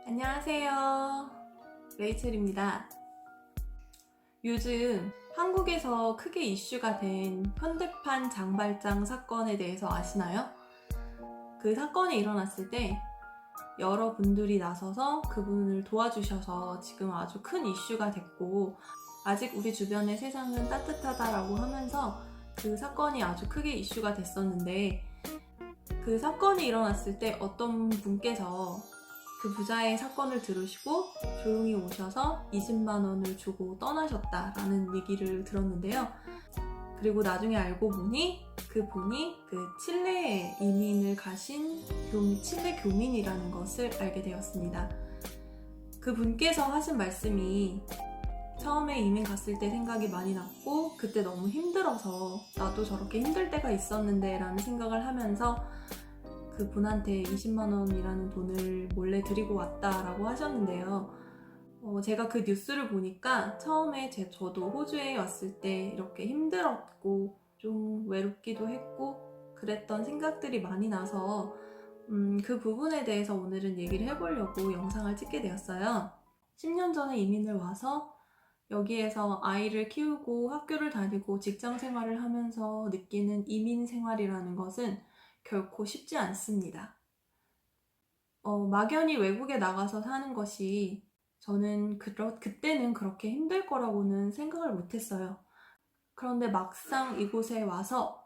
안녕하세요. 레이첼입니다. 요즘 한국에서 크게 이슈가 된 현대판 장발장 사건에 대해서 아시나요? 그 사건이 일어났을 때 여러분들이 나서서 그분을 도와주셔서 지금 아주 큰 이슈가 됐고, 아직 우리 주변의 세상은 따뜻하다라고 하면서 그 사건이 아주 크게 이슈가 됐었는데, 그 사건이 일어났을 때 어떤 분께서 그 부자의 사건을 들으시고 조용히 오셔서 20만 원을 주고 떠나셨다라는 얘기를 들었는데요. 그리고 나중에 알고 보니 그분이 그 칠레에 이민을 가신 칠레 교민이라는 것을 알게 되었습니다. 그분께서 하신 말씀이 처음에 이민 갔을 때 생각이 많이 났고 그때 너무 힘들어서 나도 저렇게 힘들 때가 있었는데 라는 생각을 하면서 그분한테 20만 원이라는 돈을 몰래 드리고 왔다라고 하셨는데요. 제가 그 뉴스를 보니까 처음에 저도 호주에 왔을 때 이렇게 힘들었고 좀 외롭기도 했고 그랬던 생각들이 많이 나서 그 부분에 대해서 오늘은 얘기를 해보려고 영상을 찍게 되었어요. 10년 전에 이민을 와서 여기에서 아이를 키우고 학교를 다니고 직장 생활을 하면서 느끼는 이민 생활이라는 것은 결코 쉽지 않습니다. 막연히 외국에 나가서 사는 것이 저는 그때는 그렇게 힘들 거라고는 생각을 못했어요. 그런데 막상 이곳에 와서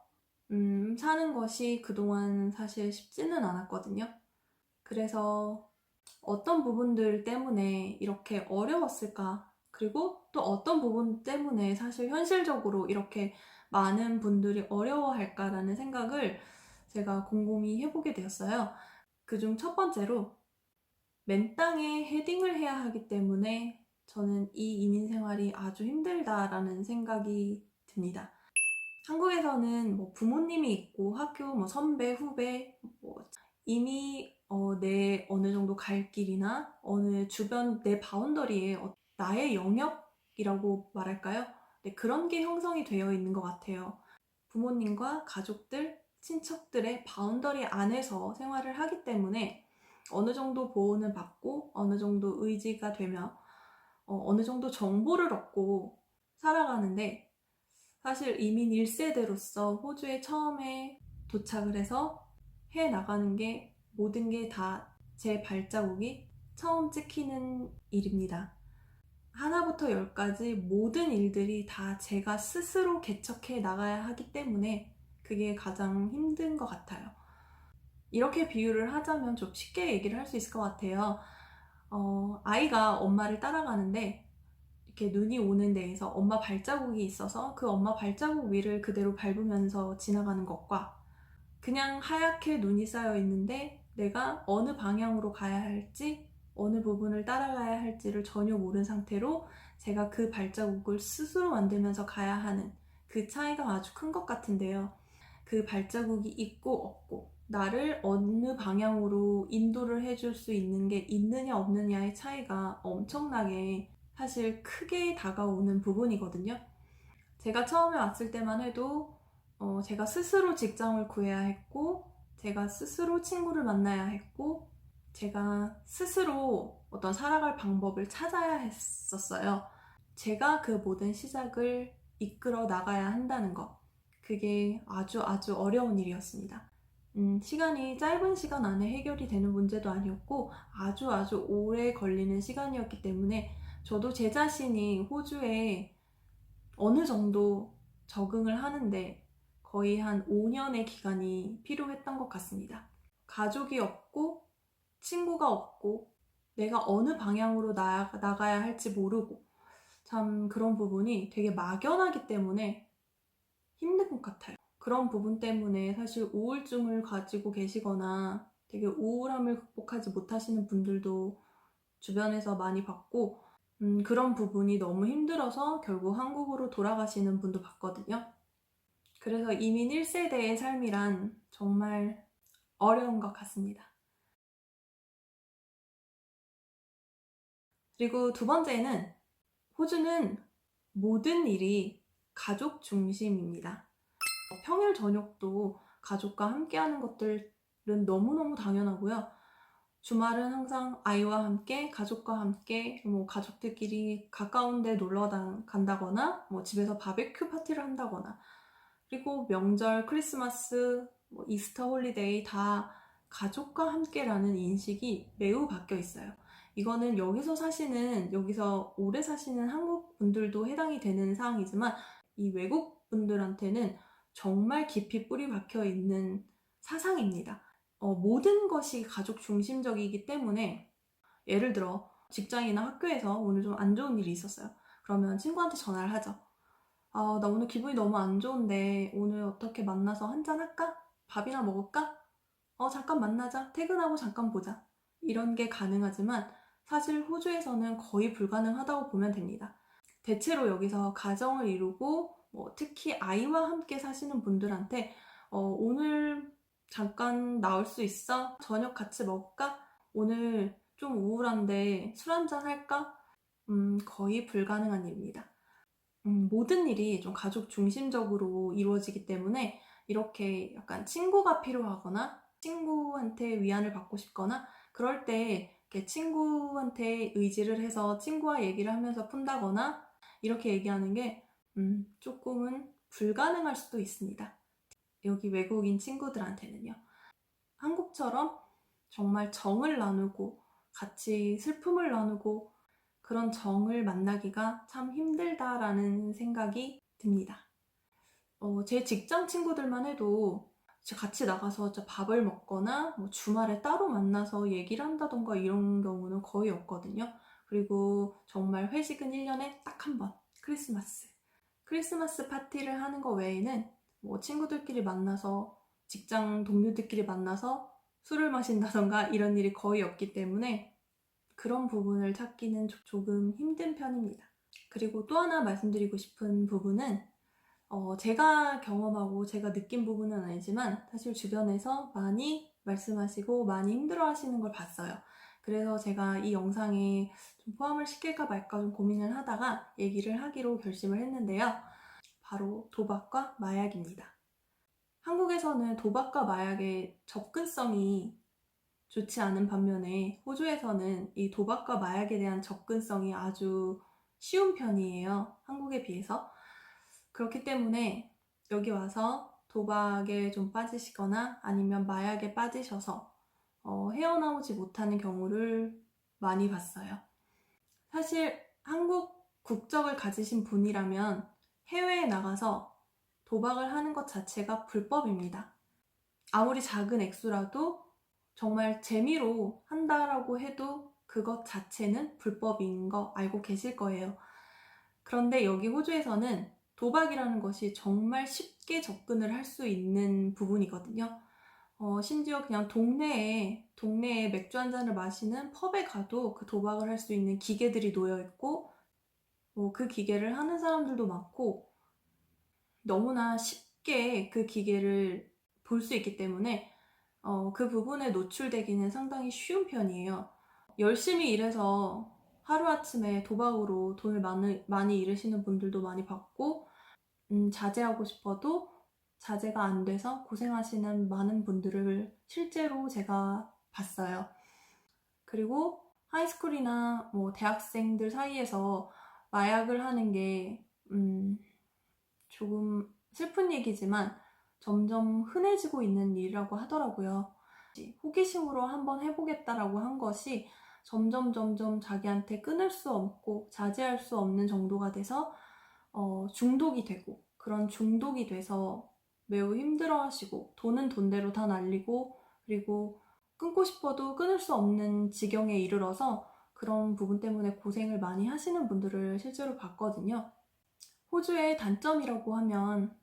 사는 것이 그동안 사실 쉽지는 않았거든요. 그래서 어떤 부분들 때문에 이렇게 어려웠을까? 그리고 또 어떤 부분 때문에 사실 현실적으로 이렇게 많은 분들이 어려워할까라는 생각을 제가 곰곰이 해보게 되었어요. 그중 첫 번째로 맨땅에 헤딩을 해야 하기 때문에 저는 이 이민 생활이 아주 힘들다라는 생각이 듭니다. 한국에서는 뭐 부모님이 있고 학교, 선배, 후배, 이미 내 어느 정도 갈 길이나 어느 주변 내 바운더리에 나의 영역이라고 말할까요? 네, 그런 게 형성이 되어 있는 것 같아요. 부모님과 가족들, 친척들의 바운더리 안에서 생활을 하기 때문에 어느 정도 보호는 받고 어느 정도 의지가 되며 어느 정도 정보를 얻고 살아가는데, 사실 이민 1세대로서 호주에 처음에 도착을 해서 해 나가는 게 모든 게 다 제 발자국이 처음 찍히는 일입니다. 하나부터 열까지 모든 일들이 다 제가 스스로 개척해 나가야 하기 때문에 그게 가장 힘든 것 같아요. 이렇게 비유를 하자면 좀 쉽게 얘기를 할 수 있을 것 같아요. 아이가 엄마를 따라가는데 이렇게 눈이 오는 데에서 엄마 발자국이 있어서 그 엄마 발자국 위를 그대로 밟으면서 지나가는 것과 그냥 하얗게 눈이 쌓여 있는데 내가 어느 방향으로 가야 할지 어느 부분을 따라가야 할지를 전혀 모른 상태로 제가 그 발자국을 스스로 만들면서 가야 하는 그 차이가 아주 큰 것 같은데요. 그 발자국이 있고 없고 나를 어느 방향으로 인도를 해줄 수 있는 게 있느냐 없느냐의 차이가 엄청나게 사실 크게 다가오는 부분이거든요. 제가 처음에 왔을 때만 해도 제가 스스로 직장을 구해야 했고 제가 스스로 친구를 만나야 했고 제가 스스로 어떤 살아갈 방법을 찾아야 했었어요. 제가 그 모든 시작을 이끌어 나가야 한다는 것, 그게 아주 아주 어려운 일이었습니다. 시간이 짧은 시간 안에 해결이 되는 문제도 아니었고 아주 아주 오래 걸리는 시간이었기 때문에 저도 제 자신이 호주에 어느 정도 적응을 하는데 거의 한 5년의 기간이 필요했던 것 같습니다. 가족이 없고 친구가 없고 내가 어느 방향으로 나가야 할지 모르고 참 그런 부분이 되게 막연하기 때문에 힘든 것 같아요. 그런 부분 때문에 사실 우울증을 가지고 계시거나 되게 우울함을 극복하지 못하시는 분들도 주변에서 많이 봤고 그런 부분이 너무 힘들어서 결국 한국으로 돌아가시는 분도 봤거든요. 그래서 이민 1세대의 삶이란 정말 어려운 것 같습니다. 그리고 두 번째는 호주는 모든 일이 가족 중심입니다. 평일 저녁도 가족과 함께하는 것들은 너무너무 당연하고요. 주말은 항상 아이와 함께, 가족과 함께, 가족들끼리 가까운 데 놀러 간다거나, 집에서 바베큐 파티를 한다거나, 그리고 명절, 크리스마스, 이스터 홀리데이 다 가족과 함께라는 인식이 매우 바뀌어 있어요. 이거는 여기서 오래 사시는 한국 분들도 해당이 되는 사항이지만, 이 외국 분들한테는 정말 깊이 뿌리 박혀 있는 사상입니다. 모든 것이 가족 중심적이기 때문에, 예를 들어 직장이나 학교에서 오늘 좀 안 좋은 일이 있었어요. 그러면 친구한테 전화를 하죠. 나 오늘 기분이 너무 안 좋은데 오늘 어떻게 만나서 한잔 할까? 밥이나 먹을까? 잠깐 만나자. 퇴근하고 잠깐 보자. 이런 게 가능하지만 사실 호주에서는 거의 불가능하다고 보면 됩니다. 대체로 여기서 가정을 이루고 특히 아이와 함께 사시는 분들한테 오늘 잠깐 나올 수 있어? 저녁 같이 먹을까? 오늘 좀 우울한데 술 한잔 할까? 거의 불가능한 일입니다. 모든 일이 좀 가족 중심적으로 이루어지기 때문에 이렇게 약간 친구가 필요하거나 친구한테 위안을 받고 싶거나 그럴 때 이렇게 친구한테 의지를 해서 친구와 얘기를 하면서 푼다거나 이렇게 얘기하는 게 조금은 불가능할 수도 있습니다. 여기 외국인 친구들한테는요. 한국처럼 정말 정을 나누고 같이 슬픔을 나누고 그런 정을 만나기가 참 힘들다라는 생각이 듭니다. 제 직장 친구들만 해도 같이 나가서 밥을 먹거나 주말에 따로 만나서 얘기를 한다던가 이런 경우는 거의 없거든요. 그리고 정말 회식은 1년에 딱 한 번, 크리스마스 파티를 하는 거 외에는 친구들끼리 만나서 직장 동료들끼리 만나서 술을 마신다던가 이런 일이 거의 없기 때문에 그런 부분을 찾기는 조금 힘든 편입니다. 그리고 또 하나 말씀드리고 싶은 부분은 제가 경험하고 제가 느낀 부분은 아니지만 사실 주변에서 많이 말씀하시고 많이 힘들어하시는 걸 봤어요. 그래서 제가 이 영상에 좀 포함을 시킬까 말까 좀 고민을 하다가 얘기를 하기로 결심을 했는데요. 바로 도박과 마약입니다. 한국에서는 도박과 마약의 접근성이 좋지 않은 반면에 호주에서는 이 도박과 마약에 대한 접근성이 아주 쉬운 편이에요. 한국에 비해서. 그렇기 때문에 여기 와서 도박에 좀 빠지시거나 아니면 마약에 빠지셔서 헤어나오지 못하는 경우를 많이 봤어요. 사실 한국 국적을 가지신 분이라면 해외에 나가서 도박을 하는 것 자체가 불법입니다. 아무리 작은 액수라도 정말 재미로 한다라고 해도 그것 자체는 불법인 거 알고 계실 거예요. 그런데 여기 호주에서는 도박이라는 것이 정말 쉽게 접근을 할 수 있는 부분이거든요. 심지어 그냥 동네에 맥주 한 잔을 마시는 펍에 가도 그 도박을 할 수 있는 기계들이 놓여 있고, 그 기계를 하는 사람들도 많고, 너무나 쉽게 그 기계를 볼 수 있기 때문에 그 부분에 노출되기는 상당히 쉬운 편이에요. 열심히 일해서 하루아침에 도박으로 돈을 많이 잃으시는 분들도 많이 봤고, 자제하고 싶어도 자제가 안 돼서 고생하시는 많은 분들을 실제로 제가 봤어요. 그리고 하이스쿨이나 대학생들 사이에서 마약을 하는 게 조금 슬픈 얘기지만 점점 흔해지고 있는 일이라고 하더라고요. 호기심으로 한번 해보겠다라고 한 것이 점점 자기한테 끊을 수 없고 자제할 수 없는 정도가 돼서 중독이 되고, 그런 중독이 돼서 매우 힘들어하시고 돈은 돈대로 다 날리고, 그리고 끊고 싶어도 끊을 수 없는 지경에 이르러서 그런 부분 때문에 고생을 많이 하시는 분들을 실제로 봤거든요. 호주의 단점이라고 하면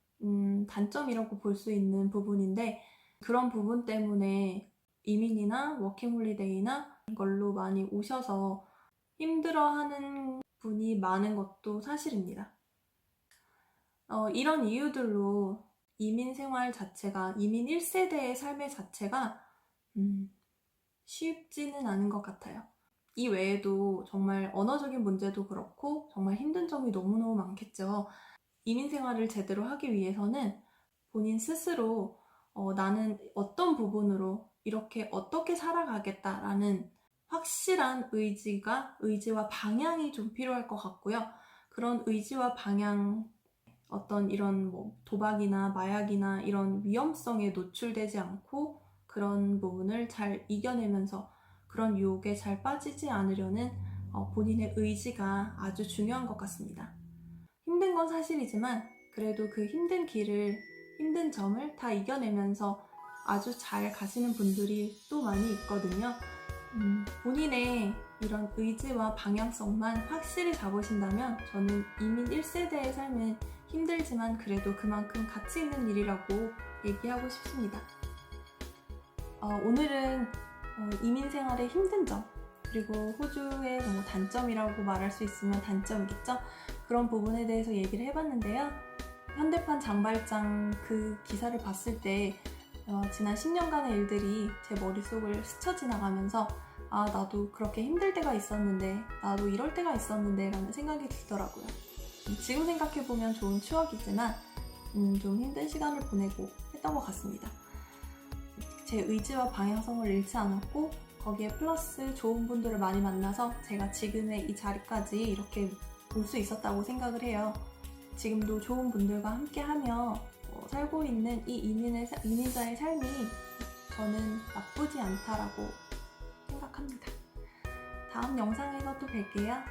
단점이라고 볼 수 있는 부분인데, 그런 부분 때문에 이민이나 워킹홀리데이나 걸로 많이 오셔서 힘들어하는 분이 많은 것도 사실입니다. 이런 이유들로 이민 1세대의 삶의 자체가 쉽지는 않은 것 같아요. 이 외에도 정말 언어적인 문제도 그렇고 정말 힘든 점이 너무너무 많겠죠. 이민 생활을 제대로 하기 위해서는 본인 스스로 나는 어떤 부분으로 이렇게 어떻게 살아가겠다라는 확실한 의지와 방향이 좀 필요할 것 같고요. 그런 의지와 방향, 어떤 이런 도박이나 마약이나 이런 위험성에 노출되지 않고 그런 부분을 잘 이겨내면서 그런 유혹에 잘 빠지지 않으려는 본인의 의지가 아주 중요한 것 같습니다. 힘든 건 사실이지만 그래도 그 힘든 점을 다 이겨내면서 아주 잘 가시는 분들이 또 많이 있거든요. 본인의 이런 의지와 방향성만 확실히 잡으신다면 저는 이민 1세대의 삶은 힘들지만 그래도 그만큼 가치 있는 일이라고 얘기하고 싶습니다. 오늘은 이민 생활의 힘든 점, 그리고 호주의 단점이라고 말할 수 있으면 단점이겠죠? 그런 부분에 대해서 얘기를 해봤는데요. 현대판 장발장 그 기사를 봤을 때 지난 10년간의 일들이 제 머릿속을 스쳐 지나가면서 나도 그렇게 힘들 때가 있었는데, 나도 이럴 때가 있었는데 라는 생각이 들더라고요. 지금 생각해보면 좋은 추억이지만 좀 힘든 시간을 보내고 했던 것 같습니다. 제 의지와 방향성을 잃지 않았고 거기에 플러스 좋은 분들을 많이 만나서 제가 지금의 이 자리까지 이렇게 올 수 있었다고 생각을 해요. 지금도 좋은 분들과 함께하며 살고 있는 이 이민자의 삶이 저는 나쁘지 않다라고 생각합니다. 다음 영상에서 또 뵐게요.